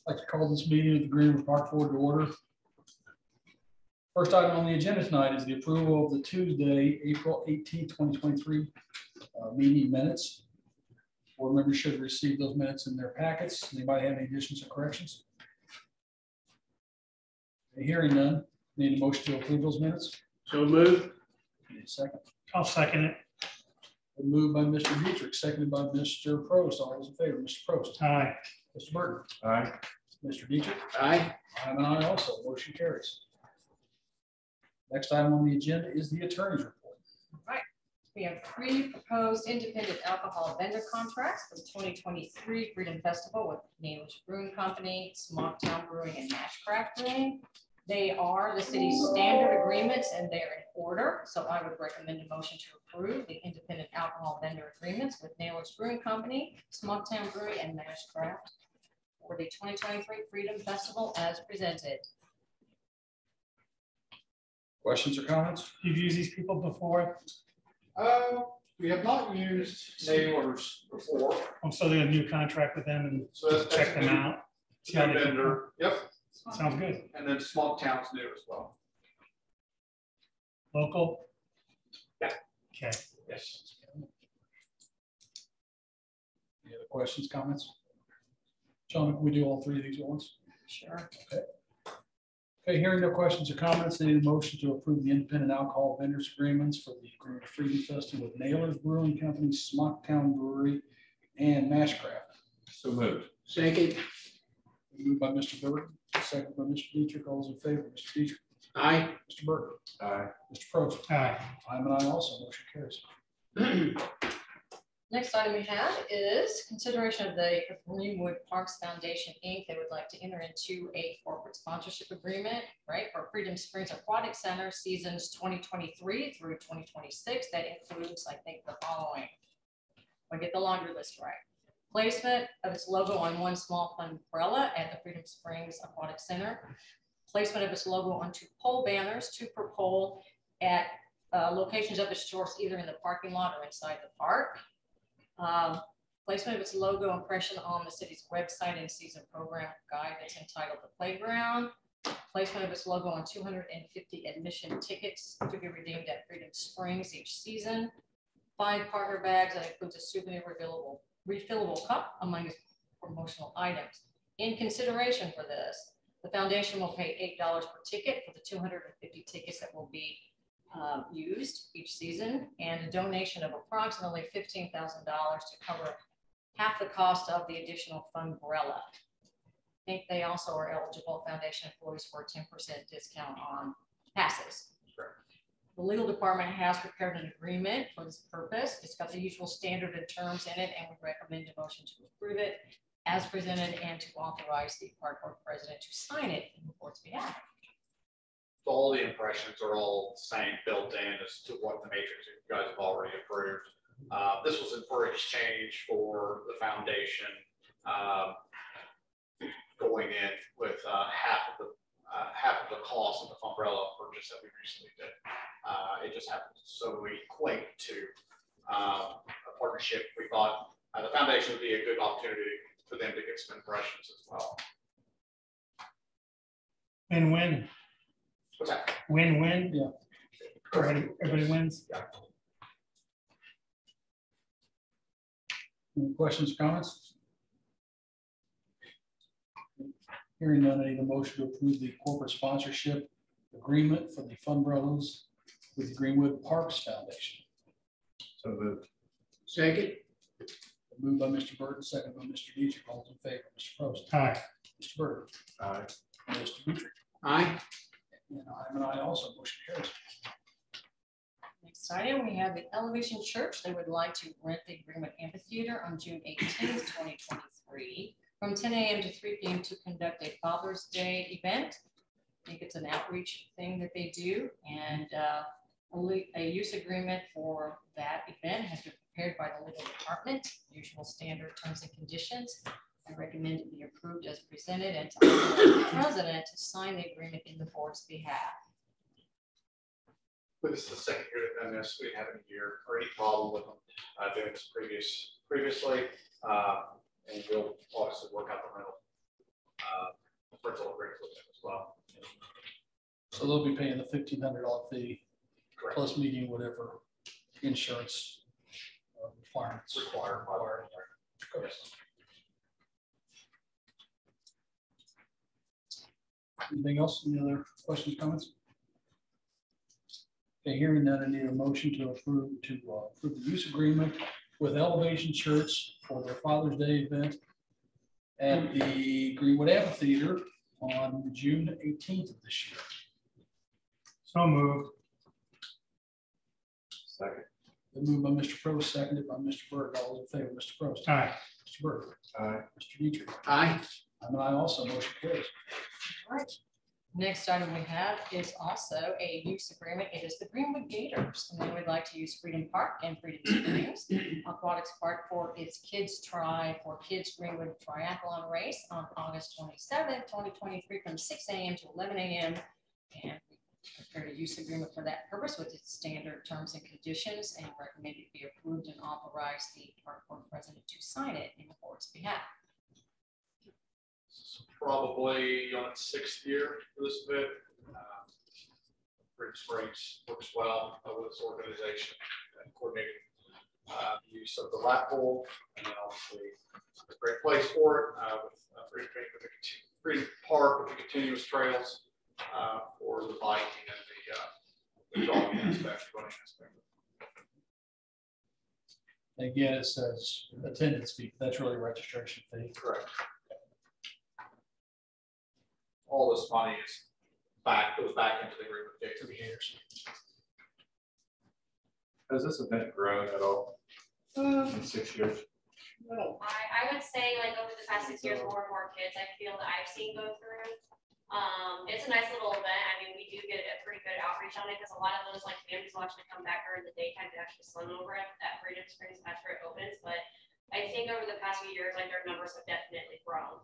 I'd like to call this meeting of the Greenwood Park Board to order. First item on the agenda tonight is the approval of the Tuesday, April 18, 2023 meeting minutes. Board members should receive those minutes in their packets. Anybody have any additions or corrections? Hearing none, need a motion to approve those minutes? So moved. Need a second? I'll second it. Moved by Mr. Dietrich, seconded by Mr. Prost. All those in favor, Mr. Prost. Aye. Mr. Burton. Aye. Mr. Dietrich. Aye. I'm an aye also. Motion carries. Next item on the agenda is the attorney's report. All right. We have 3 proposed independent alcohol vendor contracts for the 2023 Freedom Festival with Naylor's Brewing Company, Smocktown Brewing, and Mashcraft Brewing. They are the city's standard agreements and they're in order. So I would recommend a motion to approve the independent alcohol vendor agreements with Naylor's Brewing Company, Smocktown Brewing, and Mashcraft for the 2023 Freedom Festival as presented. Questions or comments? You've used these people before? We have not used Naylor's before. So they have a new contract with them and So that's check them out. See how they vendor. Yep. Sounds good. And then Smocktown's new as well. Local? Yeah. Okay. Yes. Any other questions, comments? John, can we do all 3 of these at once? Sure. Okay, hearing no questions or comments, I need a motion to approve the independent alcohol vendors agreements for the Greenwood Freedom Festival with Naylor's Brewing Company, Smocktown Brewery, and Mashcraft. So moved. Second. Moved by Mr. Burton, second by Mr. Dietrich. All those in favor, Mr. Dietrich. Aye. Mr. Burton. Aye. Mr. Prost. Aye. I'm an aye also. Motion carries. Next item we have is consideration of the Greenwood Parks Foundation, Inc. They would like to enter into a corporate sponsorship agreement, right, for Freedom Springs Aquatic Center seasons 2023 through 2026. That includes, I think, the following. I'll get the laundry list right. Placement of its logo on one small umbrella at the Freedom Springs Aquatic Center. Placement of its logo on 2 pole banners, 2 per pole, at locations of its stores, either in the parking lot or inside the park. Placement of its logo impression on the city's website and season program guide that's entitled The Playground. Placement of its logo on 250 admission tickets to be redeemed at Freedom Springs each season. 5 partner bags that includes a souvenir refillable cup among its promotional items. In consideration for this, the foundation will pay $8 per ticket for the 250 tickets that will be used each season, and a donation of approximately $15,000 to cover half the cost of the additional funbrella. I think they also are eligible foundation employees for a 10% discount on passes. Sure. The legal department has prepared an agreement for this purpose. It's got the usual standard and terms in it, and we recommend a motion to approve it as presented and to authorize the park board president to sign it in the board's behalf. So all the impressions are all the same, built in as to what the matrix you guys have already approved. This was for exchange for the foundation going in with half of the cost of the umbrella purchase that we recently did. It just happened so equate to a partnership. We thought the foundation would be a good opportunity for them to get some impressions as well. Win-win. What's that? Win-win. Yeah. Everybody wins. Yeah. Any questions or comments? Hearing none, I need a motion to approve the corporate sponsorship agreement for the funbrellas with the Greenwood Parks Foundation. So moved. Second. Moved by Mr. Burton, second by Mr. Dietrich. All in favor, Mr. Prost. Aye. Mr. Burton. Aye. Mr. Dietrich. Aye. And I'm an aye also. Motion carries. Next item, we have the Elevation Church. They would like to rent the Greenwood Amphitheater on June 18th, 2023 from 10 a.m. to 3 p.m. to conduct a Father's Day event. I think it's an outreach thing that they do, and a use agreement for that event has been prepared by the legal department, usual standard terms and conditions. I recommend it be approved as presented and to authorize the president to sign the agreement in the board's behalf. But this is the second year they've done this. We didn't have any year or any problem with them doing this previously. And we'll obviously work out the rental rental agreement with them as well. So they'll be paying the $1,500 fee Correct. plus meeting whatever insurance requirements. Required. Yes. Anything else? Any other questions, comments? Okay, hearing that, I need a motion to approve the use agreement with Elevation Church for their Father's Day event at the Greenwood Amphitheater on June 18th of this year. So moved. Second. Been moved by Mr. Prost, seconded by Mr. Berg. All those in favor, Mr. Prost. Aye. Mr. Berg. Aye. Mr. Dietrich. Aye. I'm an aye also, motion carries. All right. Next item we have is also a use agreement. It is the Greenwood Gators, and they would like to use Freedom Park and Freedom Springs Aquatics Park for its Kids Greenwood Triathlon Race on August 27th, 2023, from 6 a.m. to 11 a.m. And we prepared a use agreement for that purpose with its standard terms and conditions, and recommend it be approved and authorize the park board president to sign it in the board's behalf. Probably on its 6th year for this event. Freedom Springs works well with this organization and coordinating use of the lap pool, and then obviously a great place for it with Freedom Park with the continuous trails for the biking and the jogging aspect, running aspect. Again, it says attendance fee. That's really registration fee. Correct. All this money goes back into the Greenwood Gators. Has this event grown at all in 6 years? I would say like over the past 6 years, more and more kids I feel that I've seen go through. It's a nice little event. I mean, we do get a pretty good outreach on it because a lot of those like families will actually come back during the daytime to actually swim over at Freedom Springs after it opens. But I think over the past few years, like their numbers have definitely grown.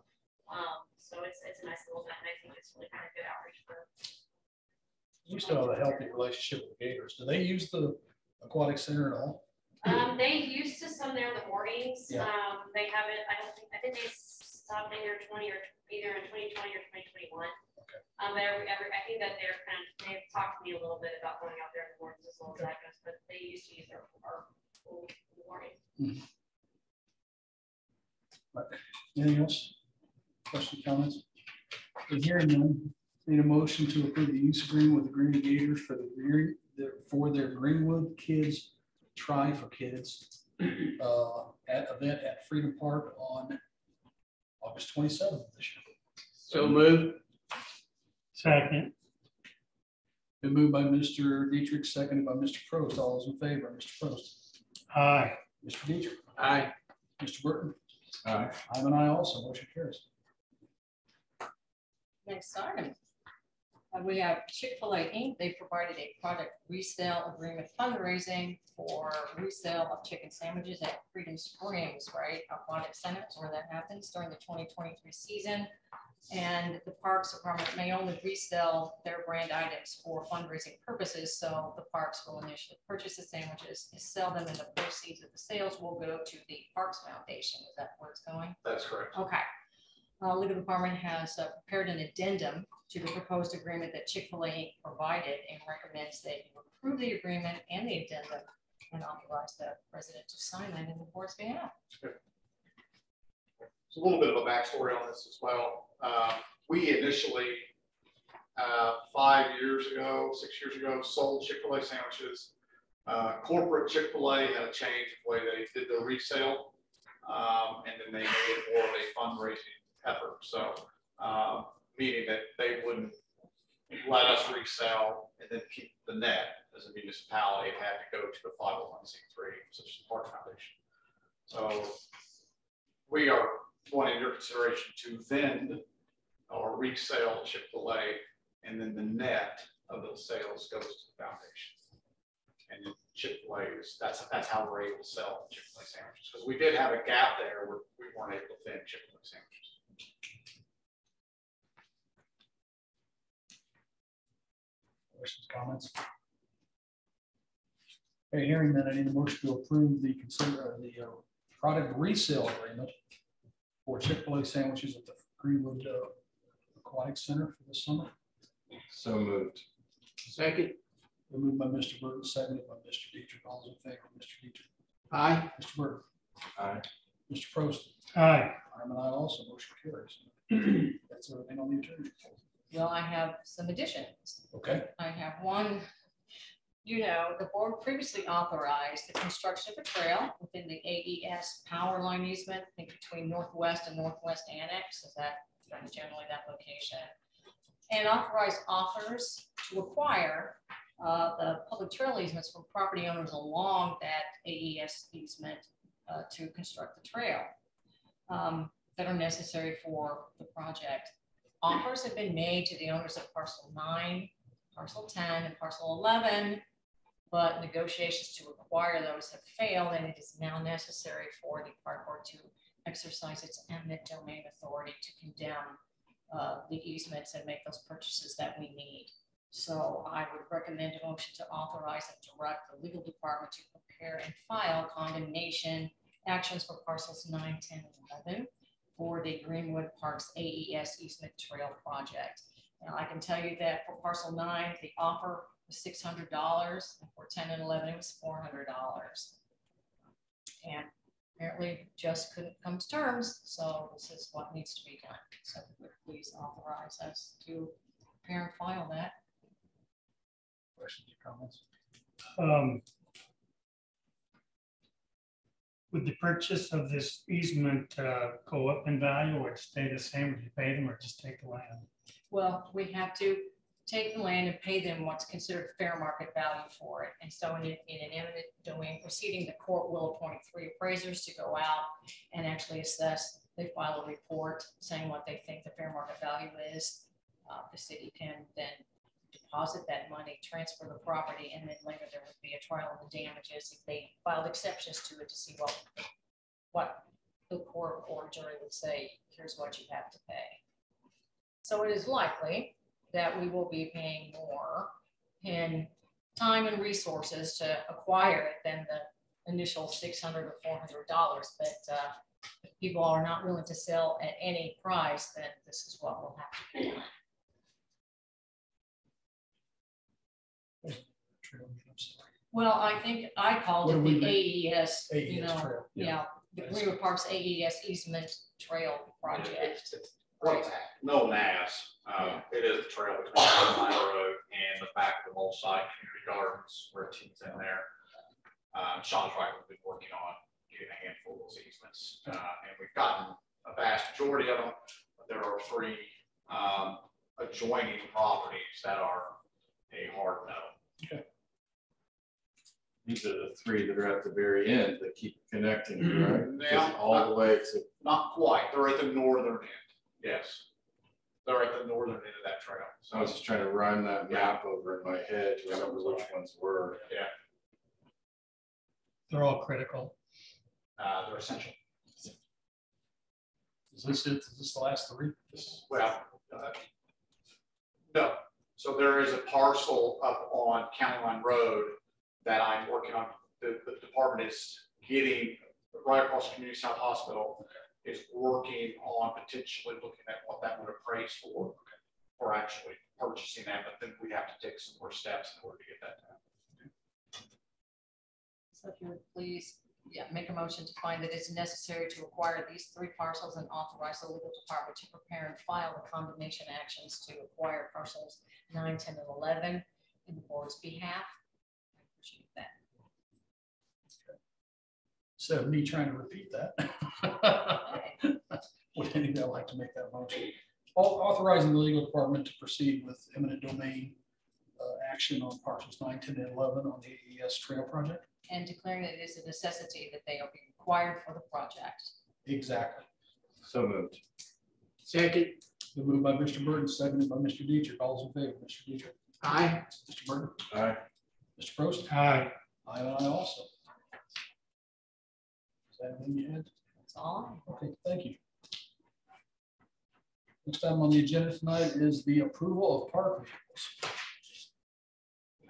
So it's a nice little event, and I think it's really kind of good outreach for. You still have a healthy relationship with the Gators. Do they use the aquatic center at all? They used to some there in the mornings. Yeah. They haven't. I think they stopped in either 20 or either in 2020 or 2021. Okay. But I think that they've talked to me a little bit about going out there in the mornings as well as that goes, but they used to use our pool in the morning. Anything else? Questions, comments? Hearing none, need a motion to approve the use agreement with the Greenwood Gators for their Greenwood Kids Try for Kids event at Freedom Park on August 27th of this year. So moved. Second. Been moved by Mr. Dietrich, seconded by Mr. Prost. All those in favor, Mr. Prost. Aye. Mr. Dietrich. Aye. Mr. Burton. Aye. I'm an aye also, motion carries. Next item. We have Chick-fil-A Inc. They provided a product resale agreement fundraising for resale of chicken sandwiches at Freedom Springs, right? Aquatic Center is where that happens during the 2023 season. And the Parks Department may only resell their brand items for fundraising purposes. So the parks will initially purchase the sandwiches and sell them, and the proceeds of the sales will go to the Parks Foundation. Is that where it's going? That's correct. Okay. Legal department has prepared an addendum to the proposed agreement that Chick-fil-A provided and recommends that you approve the agreement and the addendum and authorize the president to sign that in the board's behalf. There's a little bit of a backstory on this as well. We initially, 6 years ago, sold Chick-fil-A sandwiches. Corporate Chick-fil-A had a change of the way they did the resale, and then they made it more of a fundraising effort. So, meaning that they wouldn't let us resell and then keep the net as a municipality. It had to go to the 501c3, such as the Parks Foundation. So, we are wanting your consideration to vend or resell Chick-fil-A, and then the net of those sales goes to the foundation. And Chick-fil-A that's how we're able to sell Chick-fil-A sandwiches, because we did have a gap there where we weren't able to vend Chick-fil-A sandwiches. Questions, comments? Okay, hearing that, I need a motion to approve the product resale agreement for Chick-fil-A sandwiches at the Greenwood Aquatic Center for the summer. So moved. Second. Been moved by Mr. Burton, seconded by Mr. Dietrich. All those in favor, Mr. Dietrich. Aye. Mr. Burton. Aye. Mr. Prost. Aye. I'm an aye also. Motion carries. That's everything on the agenda. Well, I have some additions. Okay. I have one, the board previously authorized the construction of a trail within the AES power line easement, I think between Northwest and Northwest Annex, is that generally that location? And authorized offers to acquire the public trail easements from property owners along that AES easement to construct the trail that are necessary for the project. Offers have been made to the owners of parcel 9, parcel 10, and parcel 11, but negotiations to acquire those have failed, and it is now necessary for the park board to exercise its eminent domain authority to condemn the easements and make those purchases that we need. So I would recommend a motion to authorize and direct the legal department to prepare and file condemnation actions for parcels 9, 10, and 11 for the Greenwood Parks AES easement trail project. Now I can tell you that for parcel 9, the offer was $600, and for 10 and 11, it was $400. And apparently just couldn't come to terms. So this is what needs to be done. So please authorize us to prepare and file that. Questions or comments? Would the purchase of this easement go up in value or stay the same? Would you pay them or just take the land? Well, we have to take the land and pay them what's considered fair market value for it. And so in an eminent domain proceeding, the court will appoint 3 appraisers to go out and actually assess. They file a report saying what they think the fair market value is. The city can then deposit that money, transfer the property, and then later there would be a trial of the damages if they filed exceptions to it to see what the court or jury would say, here's what you have to pay. So it is likely that we will be paying more in time and resources to acquire it than the initial $600 or $400. But if people are not willing to sell at any price, then this is what we'll have to pay. Well, I think I called it the AES, Trail. yeah, the Greenwood Parks AES easement trail project. It's what's known as, it is a trail between Line Road and the back of the mall site, community gardens, where teams in there. Sean's right, we've been working on getting a handful of those easements, and we've gotten a vast majority of them, but there are 3 adjoining properties that are a hard no. Okay. These are the 3 that are at the very end that keep connecting, right? Yeah. Just all the way to. Not quite. They're at the northern end. Yes. They're at the northern end of that trail. So I was just trying to run that map over in my head to remember which ones were. Yeah. They're all critical. They're essential. Is this it? Is this the last 3? Well, no. So there is a parcel up on County Line Road that I'm working on. The department is getting right across the Community South Hospital, is working on potentially looking at what that would appraise for actually purchasing that, but then we have to take some more steps in order to get that done. So if you would please, make a motion to find that it's necessary to acquire these 3 parcels and authorize the legal department to prepare and file the condemnation actions to acquire parcels 9, 10, and 11 in the board's behalf. I appreciate that. Instead of me trying to repeat that, Okay. would anybody like to make that motion? Authorizing the legal department to proceed with eminent domain action on parcels 9, 10, and 11 on the AES trail project? And declaring that it is a necessity that they are being required for the project. Exactly. So moved. Second. The moved by Mr. Burton, seconded by Mr. Dietrich. All those in favor, Mr. Dietrich. Aye. Mr. Burton. Aye. Mr. Prost. Aye. I and I also. Is that everything you had? That's all. Okay, thank you. Next item on the agenda tonight is the approval of park vehicles.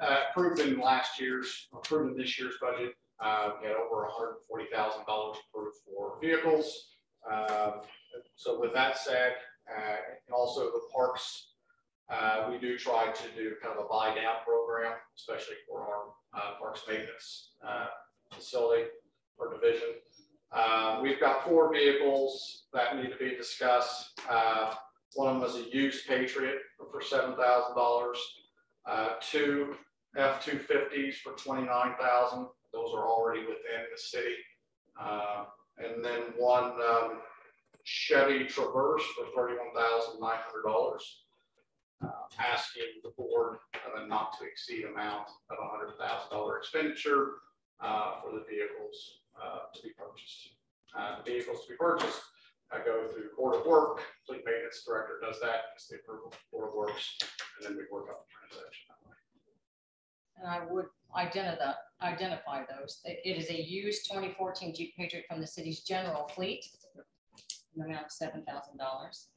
Approved in this year's budget. We had over $140,000 approved for vehicles. So with that said, And also the parks, we do try to do kind of a buy down program, especially for our parks maintenance facility or division. We've got 4 vehicles that need to be discussed. One of them was a used Patriot for $7,000. 2 F-250s for $29,000. Those are already within the city. And then 1 Chevy Traverse for $31,900. Asking the board of a not to exceed amount of $100,000 expenditure for the vehicles to be purchased. The vehicles to be purchased go through Board of Work. Fleet Maintenance Director does that. It's the approval of Board of Works, and then we work out the transaction that way. And I would identify those. It is a used 2014 Jeep Patriot from the city's general fleet, in the amount of $7,000.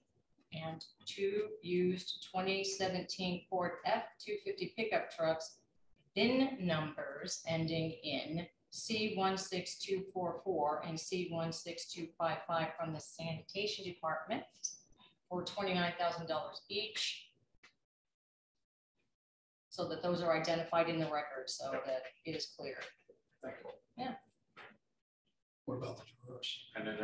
And 2 used 2017 Ford F-250 pickup trucks, VIN numbers ending in C16244 and C16255 from the sanitation department for $29,000 each. So that those are identified in the record, so that it is clear. Thank you. Yeah. What about the Traverse? And then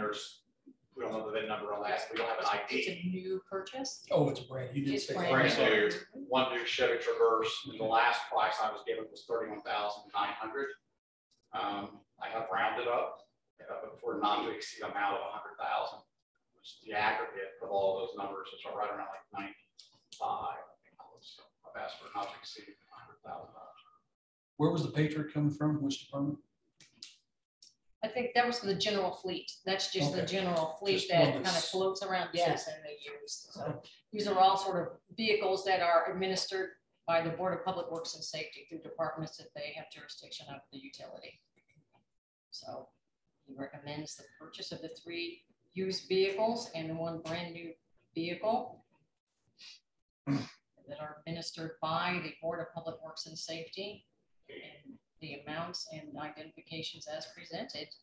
we don't know the VIN number on that. We don't have an It's ID. a new purchase. Oh, it's brand, you did It's say. brand Brand new, 1 new Chevy Traverse. And the last price I was given was $31,900. I have rounded up for not to exceed amount of $100,000, which is the aggregate of all those numbers, which are right around like 95. I think so I've asked for not to exceed $100,000. Where was the Patriot coming from? Which department? I think that was for the general fleet. That's just the Okay. general fleet Just that one kind of that's- floats around, yes, and they use. So these are all sort of vehicles that are administered by the Board of Public Works and Safety through departments that they have jurisdiction of the utility. So he recommends the purchase of the 3 used vehicles and 1 brand new vehicle that are administered by the Board of Public Works and Safety, and the amounts and identifications as presented.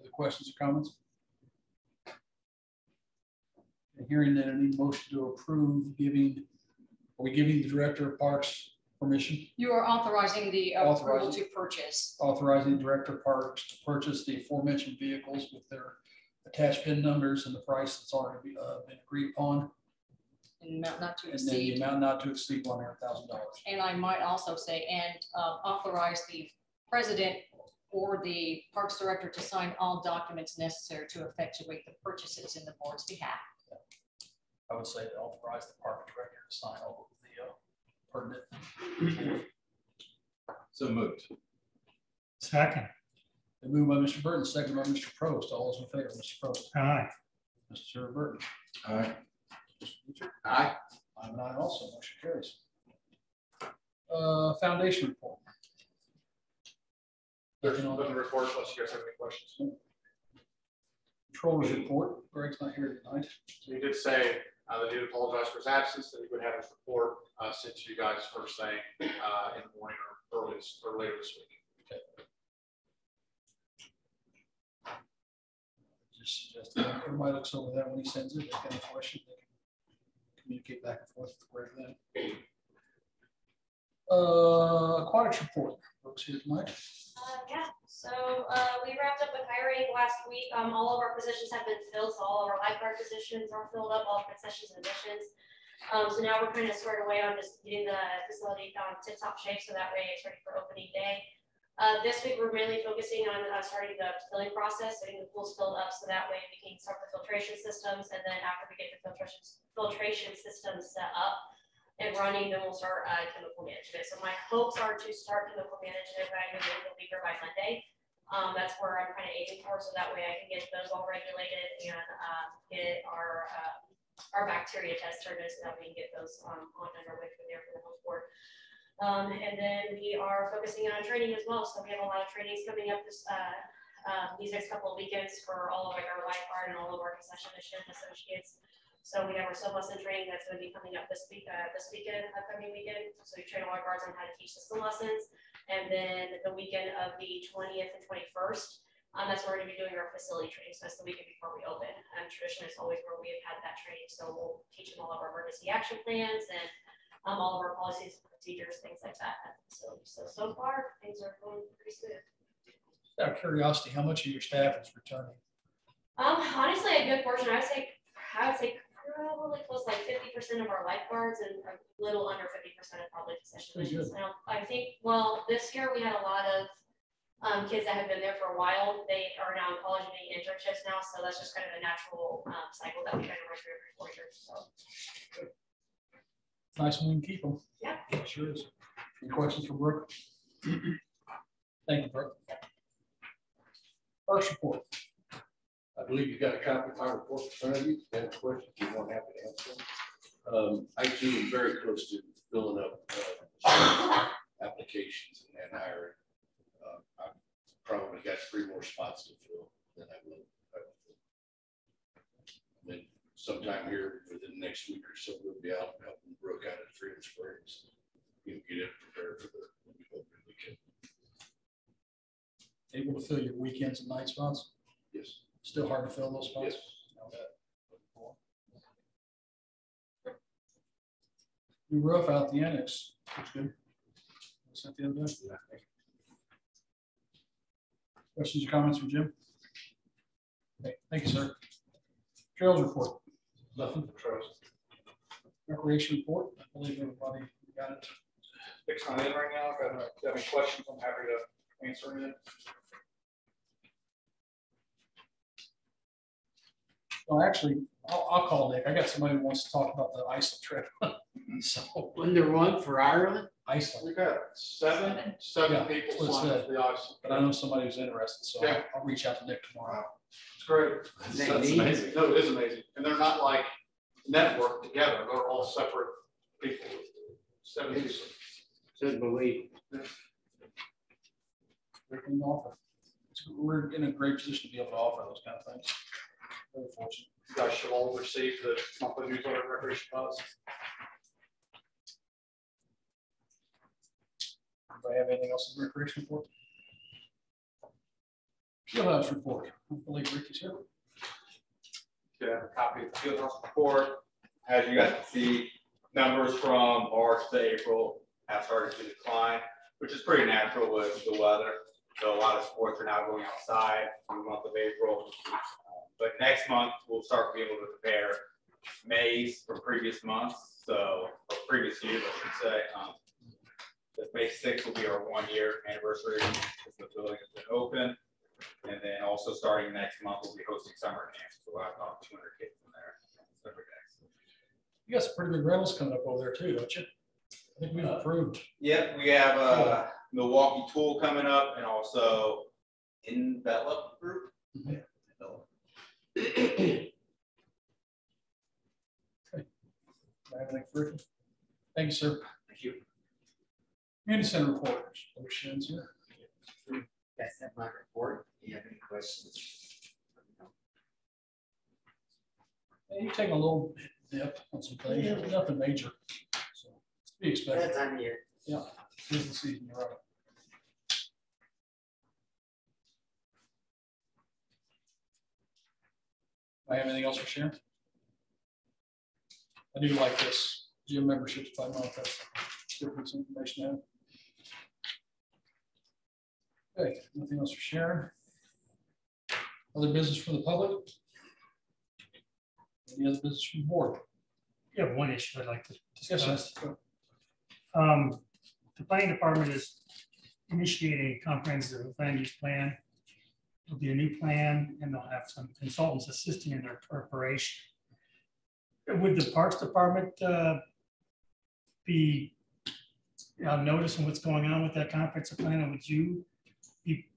Other questions or comments? Hearing that, I need a motion to approve giving, are we giving the Director of Parks permission, You are authorizing the approval Authorizing. to purchase. authorizing the Director of Parks to purchase the aforementioned vehicles with their attached VIN numbers and the price that's already been agreed upon, And amount not to and then the exceed. amount not to exceed $100,000. And I might also say, and authorize the president or the Parks Director to sign all documents necessary to effectuate the purchases in the board's behalf. I would say to authorize the Park Director to sign all of the pertinent. So moved. Second. The move by Mr. Burton, second by Mr. Prost. All those in favor, Mr. Prost. Aye. Mr. Burton. All right. Aye. I'm an aye also, motion carries. Foundation report. There's nothing to report unless you guys have any questions. Controller's report. Greg's not here tonight. So he did say that he would apologize for his absence, that he would have his report sent to you guys first thing in the morning or later this week. Just suggest that everybody looks over that when he sends it. If they have any question, they can communicate back and forth with Greg then. Aquatics report. Brooks here tonight. Yeah, so we wrapped up with hiring last week. All of our positions have been filled, so all of our lifeguard positions are filled up, all concessions and additions. So now we're kind of squared away on just getting the facility tip-top shape, so that way it's ready for opening day. This week, we're mainly focusing on starting the filling process, getting the pools filled up, so that way we can start the filtration systems, and then after we get the filtration systems set up and running, then we'll start chemical management. So my hopes are to start chemical management by the end of the week or by Monday. That's where I'm kind of aiming for, so that way I can get those all regulated and get our bacteria test started, so that we can get those on underway for there for the health board. And then we are focusing on training as well. So we have a lot of trainings coming up these next couple of weekends for all of our lifeguard and all of our concession associates. So we have our sublisson training that's going to be coming up this upcoming weekend. So we train all our guards on how to teach system lessons. And then the weekend of the 20th and 21st, That's where we're gonna be doing our facility training, so that's the weekend before we open. Traditionally, it's always where we have had that training, so we'll teach them all of our emergency action plans and all of our policies, procedures, things like that at the facility. So far, things are going pretty good. Out of curiosity, how much of your staff is returning? Honestly, a good portion. I would say probably close to like 50% of our lifeguards and a little under 50% of probably physicians. Pretty good. I think, well, this year we had a lot of kids that have been there for a while. They are now in college and doing internships now, so that's just kind of a natural cycle that we kind of run through every 4 years. So Nice when we can keep them. yeah. Sure is. Any questions for Brooke? Thank you, Brooke. First report. I believe you got a copy of my report in front of you. If you have questions, you won't have to answer. I too am very close to filling up applications and hiring. I've probably got 3 more spots to fill than I will. And then sometime here within the next week or so, we'll be out helping Brooke out at Freedom Springs. You know, get it prepared for the open weekend. Able to fill your weekends and night spots? Yes. Still hard to fill those spots? Yes. New roof out the annex. That's good. Was that the other day? Questions or comments from Jim? Okay, thank you, sir. Trails report. Nothing for trails. Recreation report. I believe everybody got it. Fixing on it right now. If you have any questions, I'm happy to answer it. Well, actually, I'll call Nick. I got somebody who wants to talk about the Iceland trip. So Wasn't there one for Ireland? Iceland, We got seven Yeah, people that's what it signed said. up for the ice. but I know somebody who's interested, so Yeah. I'll reach out to Nick tomorrow. It's great. They That's need- amazing. No, it is amazing. And they're not like networked together. They're all separate people. 7 people. Couldn't believe. We can offer. We're in a great position to be able to offer those kind of things. Very fortunate. You guys should all receive the monthly newsletter recreation policy. Anybody have anything else in the recreation report? Fieldhouse report. I believe Ricky's here. You have a copy of the Fieldhouse report. As you guys can see, numbers from March to April have started to decline, which is pretty natural with the weather. So a lot of sports are now going outside in the month of April. But next month, we'll start being able to compare May's from previous months, so or previous years, I should say. The May 6th will be our 1-year anniversary since the building has been open. And then also starting next month, we'll be hosting summer camps. So we'll have about 200 kids in there every day. You got some pretty big rentals coming up over there too, don't you? I think we've approved. Yep, we have Milwaukee Tool coming up and also Envelop Group. Mhm. I have anything for Ricky? Thank you, sir. Thank you. Community center reporters. Shannon's here. That's not my report. Do you have any questions? Yeah, you've taken a little dip on some things, but nothing major. So it's to be expected. That time of year. Yeah, business season, you're right. I have anything else for Sharon? I do like this gym membership, if I know if that's good piece of information now. Okay, nothing else for Sharon? Other business from the public? Any other business from the board? You have one issue I'd like to Yes, discuss. sir. The planning department is initiating a comprehensive land use plan. There'll be a new plan and they'll have some consultants assisting in their preparation. Would the Parks Department be noticing what's going on with that comprehensive plan? And would you be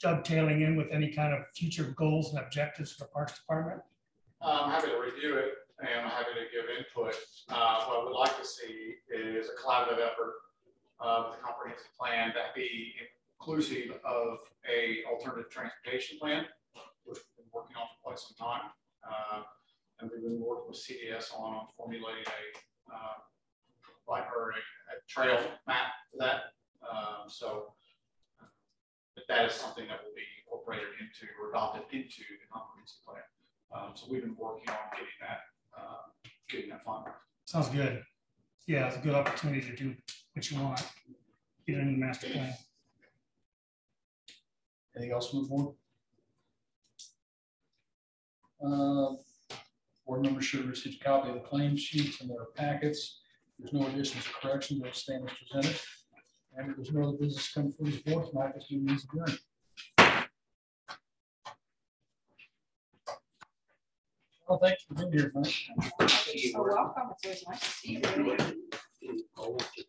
dovetailing in with any kind of future goals and objectives for the Parks Department? I'm happy to review it and I'm happy to give input. What I would like to see is a collaborative effort with a comprehensive plan that be inclusive of a alternative transportation plan, which we've been working on for quite some time. And we've been working with CDS on formulating a trail map for that. So that is something that will be incorporated into or adopted into the comprehensive plan. So we've been working on getting that finalized. Sounds good. Yeah, it's a good opportunity to do what you want. Get it in the master plan. Anything else from the board? Board members should have received a copy of the claim sheets and their packets. There's no additions or corrections. They'll stand as presented. And if there's no other business coming from the board tonight, this meeting is adjourned. Well, thanks for being here, Mike. You're welcome. It's always nice to see you.